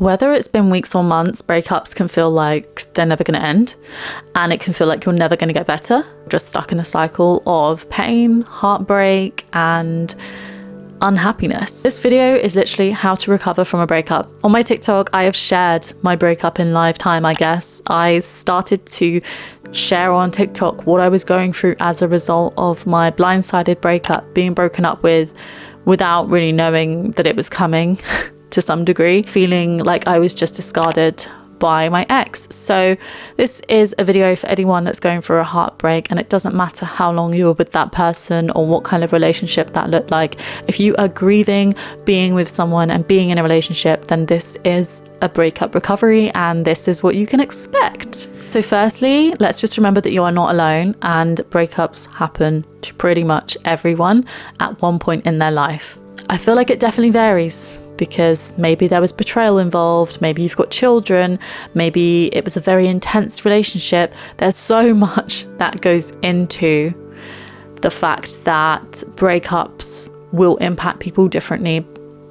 Whether it's been weeks or months, breakups can feel like they're never going to end, and it can feel like you're never going to get better. Just stuck in a cycle of pain, heartbreak, and unhappiness. This video is literally how to recover from a breakup. On my TikTok, I have shared my breakup in lifetime, I guess. I started to share on TikTok what I was going through as a result of my blindsided breakup, being broken up with without really knowing that it was coming. To some degree, feeling like I was just discarded by my ex. So this is a video for anyone that's going through a heartbreak, and it doesn't matter how long you were with that person or what kind of relationship that looked like. If you are grieving being with someone and being in a relationship, then this is a breakup recovery and this is what you can expect. So firstly, let's just remember that you are not alone, and breakups happen to pretty much everyone at one point in their life. I feel like it definitely varies, because maybe there was betrayal involved, maybe you've got children, maybe it was a very intense relationship. There's so much that goes into the fact that breakups will impact people differently.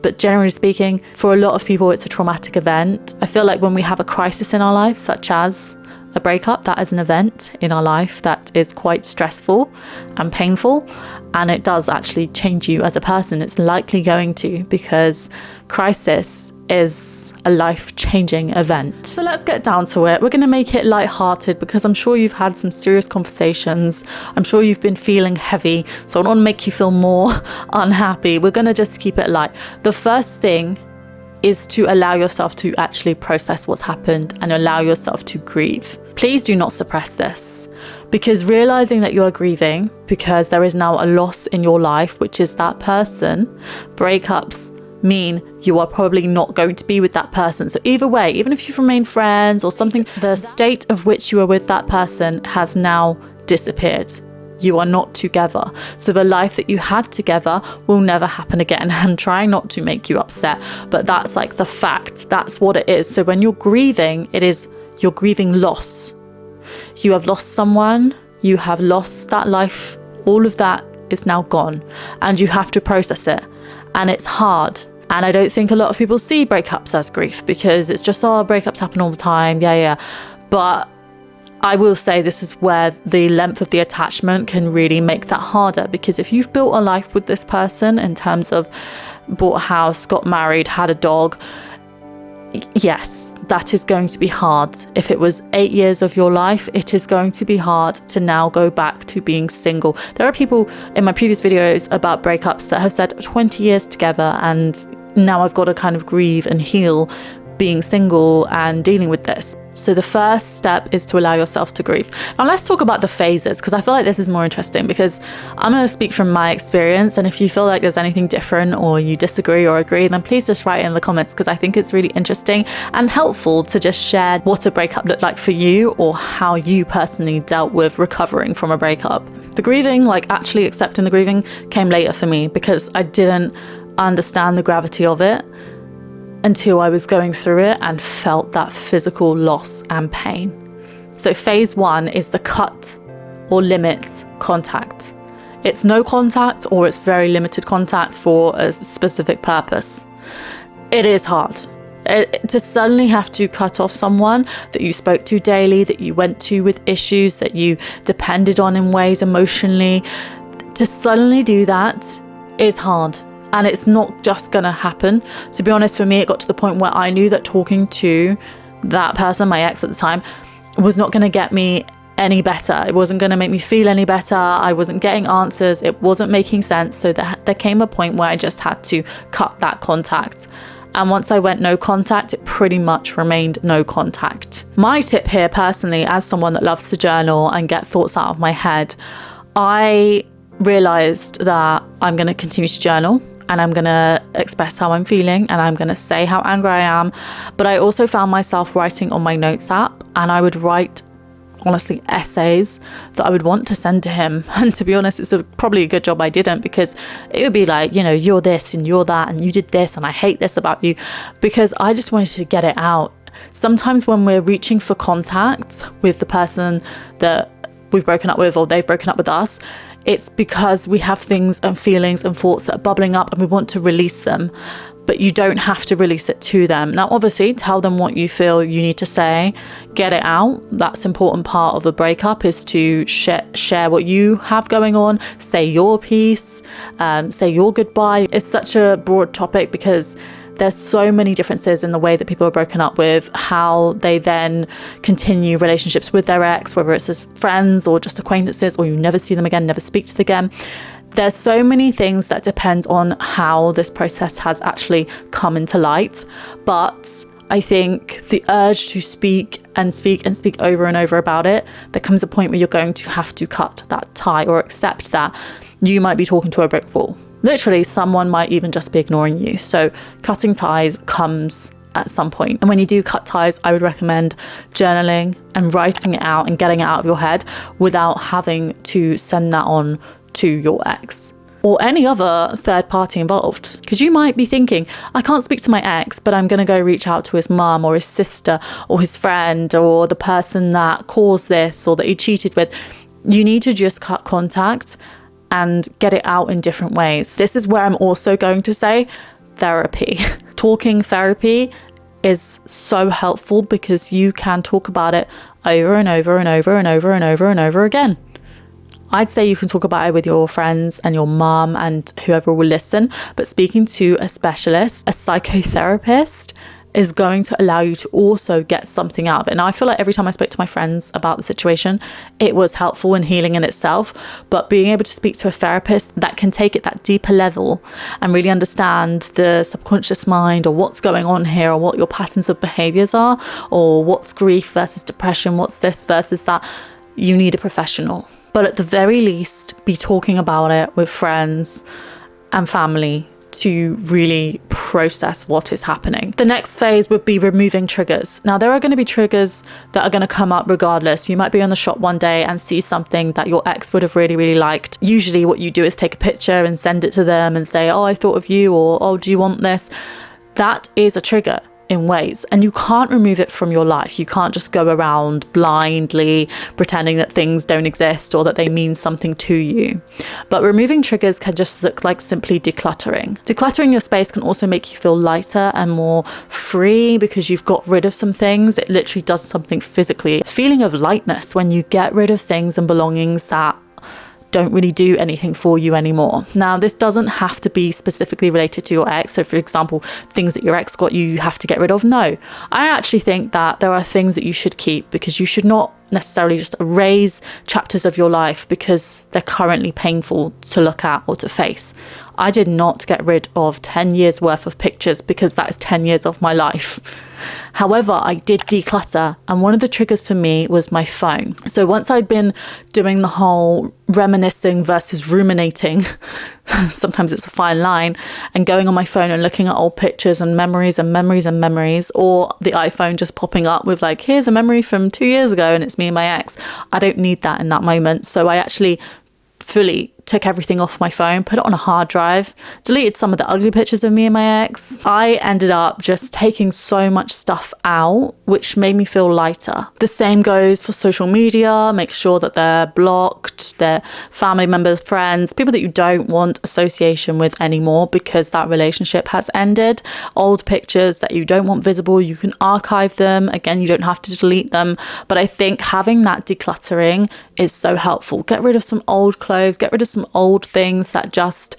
But generally speaking, for a lot of people, it's a traumatic event. I feel like when we have a crisis in our life, such as a breakup, that is an event in our life that is quite stressful and painful, and it does actually change you as a person. It's likely going to, because crisis is a life-changing event. So let's get down to it. We're going to make it light-hearted because I'm sure you've had some serious conversations. I'm sure you've been feeling heavy, so I don't want to make you feel more unhappy. We're going to just keep it light. The first thing is to allow yourself to actually process what's happened and allow yourself to grieve. Please do not suppress this, because realizing that you are grieving because there is now a loss in your life, which is that person. Breakups mean you are probably not going to be with that person. So either way, even if you've remained friends or something, the state of which you are with that person has now disappeared. You are not together. So the life that you had together will never happen again. I'm trying not to make you upset, but that's like the fact. That's what it is. So when you're grieving, you're grieving loss. You have lost someone, you have lost that life. All of that is now gone, and you have to process it. And it's hard. And I don't think a lot of people see breakups as grief, because it's just, oh, breakups happen all the time. Yeah. But I will say this is where the length of the attachment can really make that harder, because if you've built a life with this person in terms of bought a house, got married, had a dog, yes, that is going to be hard. If it was 8 years of your life, it is going to be hard to now go back to being single. There are people in my previous videos about breakups that have said 20 years together, and now I've got to kind of grieve and heal being single and dealing with this. So the first step is to allow yourself to grieve. Now let's talk about the phases, because I feel like this is more interesting, because I'm going to speak from my experience, and if you feel like there's anything different or you disagree or agree, then please just write it in the comments, because I think it's really interesting and helpful to just share what a breakup looked like for you, or how you personally dealt with recovering from a breakup. The grieving, like actually accepting the grieving, came later for me, because I didn't understand the gravity of it until I was going through it and felt that physical loss and pain. So phase 1 is the cut or limit contact. It's no contact, or it's very limited contact for a specific purpose. It is hard. To suddenly have to cut off someone that you spoke to daily, that you went to with issues, that you depended on in ways emotionally, to suddenly do that is hard. And it's not just gonna happen. To be honest, for me, it got to the point where I knew that talking to that person, my ex at the time, was not gonna get me any better. It wasn't gonna make me feel any better. I wasn't getting answers. It wasn't making sense. So there came a point where I just had to cut that contact. And once I went no contact, it pretty much remained no contact. My tip here personally, as someone that loves to journal and get thoughts out of my head, I realized that I'm gonna continue to journal, and I'm gonna express how I'm feeling, and I'm gonna say how angry I am. But I also found myself writing on my notes app, and I would write, honestly, essays that I would want to send to him. And to be honest, it's probably a good job I didn't, because it would be like, you know, you're this and you're that, and you did this, and I hate this about you, because I just wanted to get it out. Sometimes when we're reaching for contact with the person that we've broken up with, or they've broken up with us, it's because we have things and feelings and thoughts that are bubbling up and we want to release them. but you don't have to release it to them. Now, obviously, tell them what you feel you need to say, get it out. That's an important part of the breakup, is to share what you have going on, say your piece, say your goodbye. It's such a broad topic because there's so many differences in the way that people are broken up with, how they then continue relationships with their ex, whether it's as friends or just acquaintances, or you never see them again, never speak to them again. There's so many things that depend on how this process has actually come into light. But I think the urge to speak over and over about it, there comes a point where you're going to have to cut that tie or accept that you might be talking to a brick wall. Literally, someone might even just be ignoring you. So cutting ties comes at some point. And when you do cut ties, I would recommend journaling and writing it out and getting it out of your head without having to send that on to your ex or any other third party involved. Because you might be thinking, I can't speak to my ex, but I'm going to go reach out to his mum or his sister or his friend or the person that caused this or that he cheated with. You need to just cut contact and get it out in different ways. This is where I'm also going to say therapy. Talking therapy is so helpful because you can talk about it over and over and over and over and over and over again. I'd say you can talk about it with your friends and your mum and whoever will listen, but speaking to a specialist, a psychotherapist, is going to allow you to also get something out of it. And I feel like every time I spoke to my friends about the situation, it was helpful and healing in itself. But being able to speak to a therapist that can take it that deeper level and really understand the subconscious mind or what's going on here or what your patterns of behaviors are or what's grief versus depression, what's this versus that, you need a professional. But at the very least, be talking about it with friends and family to really process what is happening. The next phase would be removing triggers. Now, there are going to be triggers that are going to come up regardless. You might be on the shop one day and see something that your ex would have really, really liked. Usually what you do is take a picture and send it to them and say, oh, I thought of you, or oh, do you want this? That is a trigger in ways, and you can't remove it from your life. You can't just go around blindly pretending that things don't exist or that they mean something to you. But removing triggers can just look like simply decluttering. Decluttering your space can also make you feel lighter and more free because you've got rid of some things. It literally does something physically. A feeling of lightness when you get rid of things and belongings that don't really do anything for you anymore. Now, this doesn't have to be specifically related to your ex. So for example, things that your ex got you have to get rid of. No, I actually think that there are things that you should keep because you should not necessarily just erase chapters of your life because they're currently painful to look at or to face. I did not get rid of 10 years worth of pictures because that is 10 years of my life. However, I did declutter, and one of the triggers for me was my phone. So once I'd been doing the whole reminiscing versus ruminating, sometimes it's a fine line, and going on my phone and looking at old pictures and memories and memories and memories, or the iPhone just popping up with like, here's a memory from 2 years ago and it's me and my ex. I don't need that in that moment. So I actually fully took everything off my phone, put it on a hard drive, deleted some of the ugly pictures of me and my ex. I ended up just taking so much stuff out, which made me feel lighter. The same goes for social media. Make sure that they're blocked, their family members, friends, people that you don't want association with anymore because that relationship has ended. Old pictures that you don't want visible, you can archive them. Again, you don't have to delete them. But I think having that decluttering is so helpful. Get rid of some old clothes, get rid of some old things that just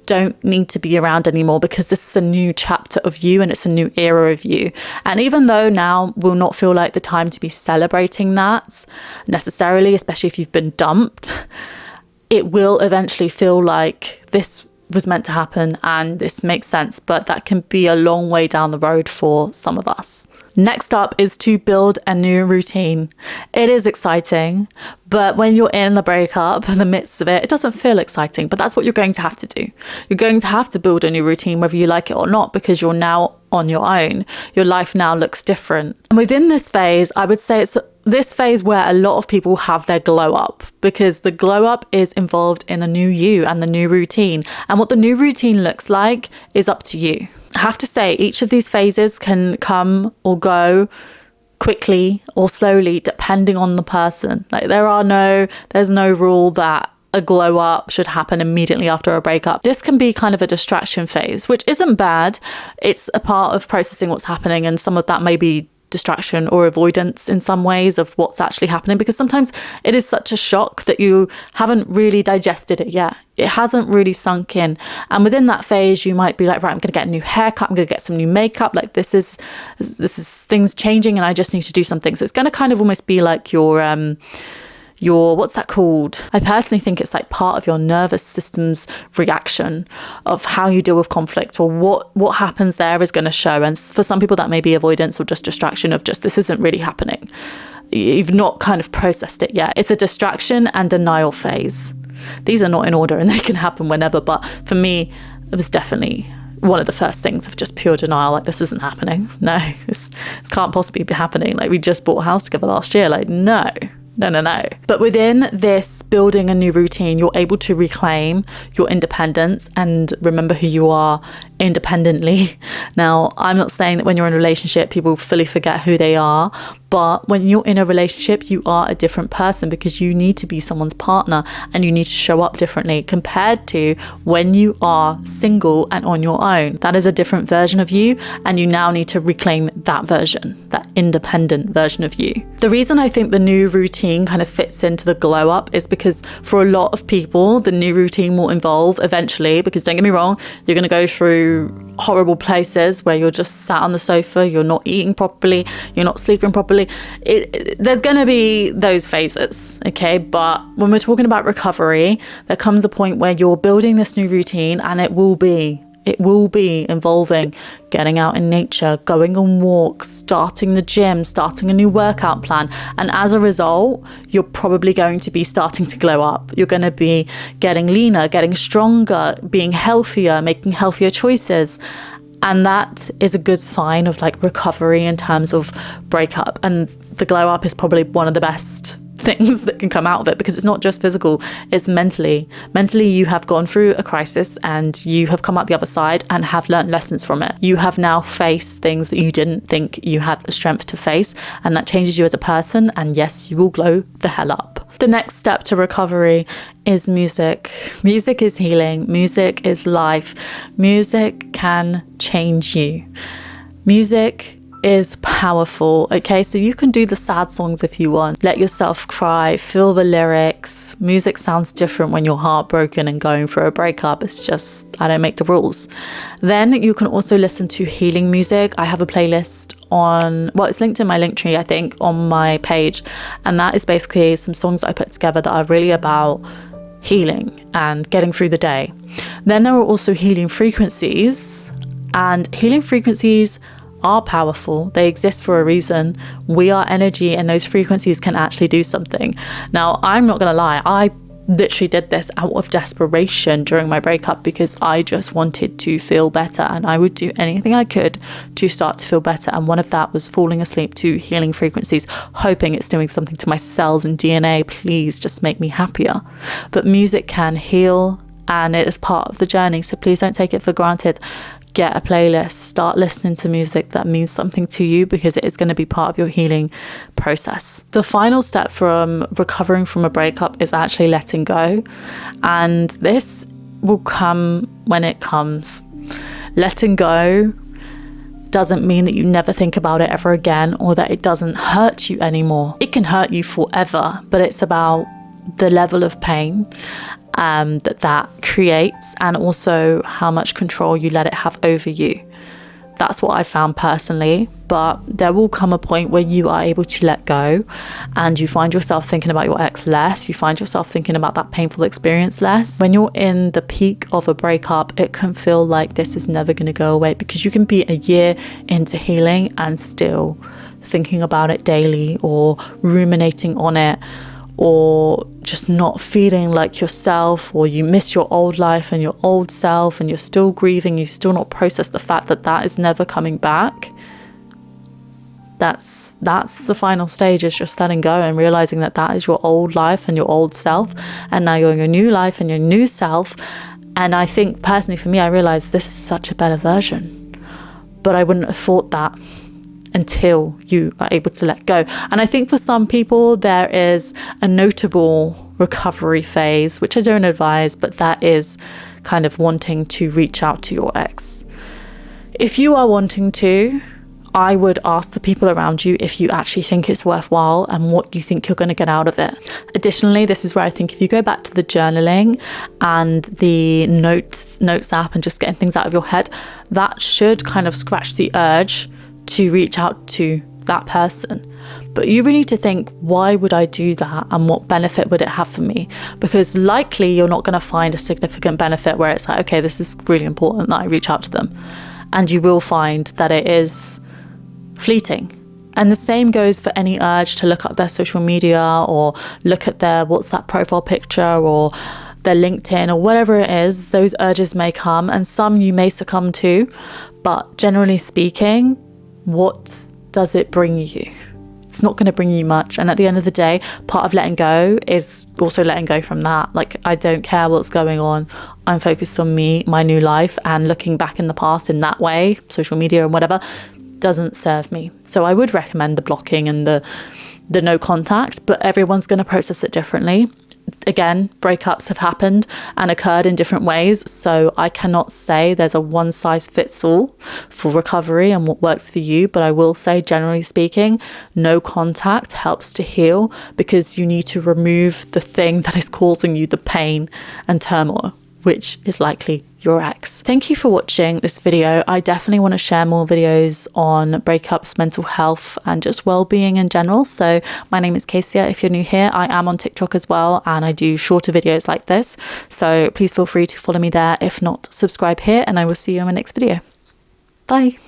don't need to be around anymore because this is a new chapter of you and it's a new era of you. And even though now will not feel like the time to be celebrating that necessarily, especially if you've been dumped, it will eventually feel like this was meant to happen and this makes sense, but that can be a long way down the road for some of us. Next up is to build a new routine. It is exciting, but when you're in the breakup, in the midst of it, it doesn't feel exciting, but that's what you're going to have to do. You're going to have to build a new routine, whether you like it or not, because you're now on your own. Your life now looks different. And within this phase, I would say it's this phase where a lot of people have their glow up, because the glow up is involved in the new you and the new routine. And what the new routine looks like is up to you. I have to say, each of these phases can come or go quickly or slowly depending on the person. Like there's no rule that a glow up should happen immediately after a breakup. This can be kind of a distraction phase, which isn't bad. It's a part of processing what's happening, and some of that may be distraction or avoidance in some ways of what's actually happening, because sometimes it is such a shock that you haven't really digested it yet. It hasn't really sunk in, and within that phase you might be like, right, I'm gonna get a new haircut, I'm gonna get some new makeup, like this is things changing and I just need to do something. So it's gonna kind of almost be like your, what's that called? I personally think it's like part of your nervous system's reaction of how you deal with conflict, or what happens there is going to show. And for some people that may be avoidance or just distraction of just, this isn't really happening. You've not kind of processed it yet. It's a distraction and denial phase. These are not in order and they can happen whenever, but for me, it was definitely one of the first things of just pure denial, like this isn't happening. No, this can't possibly be happening. Like we just bought a house together last year. Like no. But within this building a new routine, you're able to reclaim your independence and remember who you are independently. Now, I'm not saying that when you're in a relationship, people fully forget who they are, but when you're in a relationship, you are a different person because you need to be someone's partner and you need to show up differently compared to when you are single and on your own. That is a different version of you, and you now need to reclaim that version, that independent version of you. The reason I think the new routine kind of fits into the glow up is because for a lot of people, the new routine will involve eventually, because don't get me wrong, you're going to go through horrible places where you're just sat on the sofa, you're not eating properly, you're not sleeping properly. There's going to be those phases, okay? But when we're talking about recovery, there comes a point where you're building this new routine, and it will be involving getting out in nature, going on walks, starting the gym, starting a new workout plan. And as a result, you're probably going to be starting to glow up. You're going to be getting leaner, getting stronger, being healthier, making healthier choices. And that is a good sign of like recovery in terms of breakup. And the glow up is probably one of the best things that can come out of it, because it's not just physical, it's mentally. Mentally, you have gone through a crisis and you have come out the other side and have learned lessons from it. You have now faced things that you didn't think you had the strength to face, and that changes you as a person. And yes, you will glow the hell up. The next step to recovery is music. Music is healing. Music is life. Music can change you. Music is powerful, okay? So you can do the sad songs if you want. Let yourself cry, feel the lyrics. Music sounds different when you're heartbroken and going through a breakup. It's just, I don't make the rules. Then you can also listen to healing music. I have a playlist on, well, it's linked in my link tree, I think, on my page. And that is basically some songs that I put together that are really about healing and getting through the day. Then there are also healing frequencies, and healing frequencies are powerful. They exist for a reason. We are energy, and those frequencies can actually do something. Now, I'm not gonna lie, I literally did this out of desperation during my breakup because I just wanted to feel better, and I would do anything I could to start to feel better. And one of that was falling asleep to healing frequencies, hoping it's doing something to my cells and DNA. Please just make me happier. But music can heal, and it is part of the journey, so please don't take it for granted. Get a playlist, start listening to music that means something to you, because it is going to be part of your healing process. The final step from recovering from a breakup is actually letting go. And this will come when it comes. Letting go doesn't mean that you never think about it ever again, or that it doesn't hurt you anymore. It can hurt you forever, but it's about the level of pain that creates, and also how much control you let it have over you. That's what I found personally. But there will come a point where you are able to let go, and you find yourself thinking about your ex less. You find yourself thinking about that painful experience less. When you're in the peak of a breakup, it can feel like this is never going to go away, because you can be a year into healing and still thinking about it daily, or ruminating on it, or just not feeling like yourself, or you miss your old life and your old self, and you're still grieving, you still not process the fact that that is never coming back. That's the final stage, is just letting go and realizing that that is your old life and your old self, and now you're in your new life and your new self. And I think personally for me, I realized this is such a better version, but I wouldn't have thought that until you are able to let go. And I think for some people there is a notable recovery phase, which I don't advise, but that is kind of wanting to reach out to your ex. If you are wanting to, I would ask the people around you if you actually think it's worthwhile and what you think you're going to get out of it. Additionally, this is where I think if you go back to the journaling and the notes app and just getting things out of your head, that should kind of scratch the urge to reach out to that person. But you really need to think, why would I do that and what benefit would it have for me? Because likely you're not going to find a significant benefit where it's like, okay, this is really important that I reach out to them. And you will find that it is fleeting. And the same goes for any urge to look up their social media or look at their WhatsApp profile picture or their LinkedIn or whatever it is. Those urges may come, and some you may succumb to, but generally speaking, what does it bring you? It's not going to bring you much. And at the end of the day, part of letting go is also letting go from that. Like, I don't care what's going on. I'm focused on me, my new life, and looking back in the past in that way, social media and whatever, doesn't serve me. So I would recommend the blocking and the no contact, but everyone's going to process it differently. Again, breakups have happened and occurred in different ways, so I cannot say there's a one size fits all for recovery and what works for you, but I will say, generally speaking, no contact helps to heal, because you need to remove the thing that is causing you the pain and turmoil, which is likely your ex. Thank you for watching this video. I definitely want to share more videos on breakups, mental health, and just well-being in general. So my name is Casey. If you're new here, I am on TikTok as well, and I do shorter videos like this. So please feel free to follow me there. If not, subscribe here, and I will see you in my next video. Bye.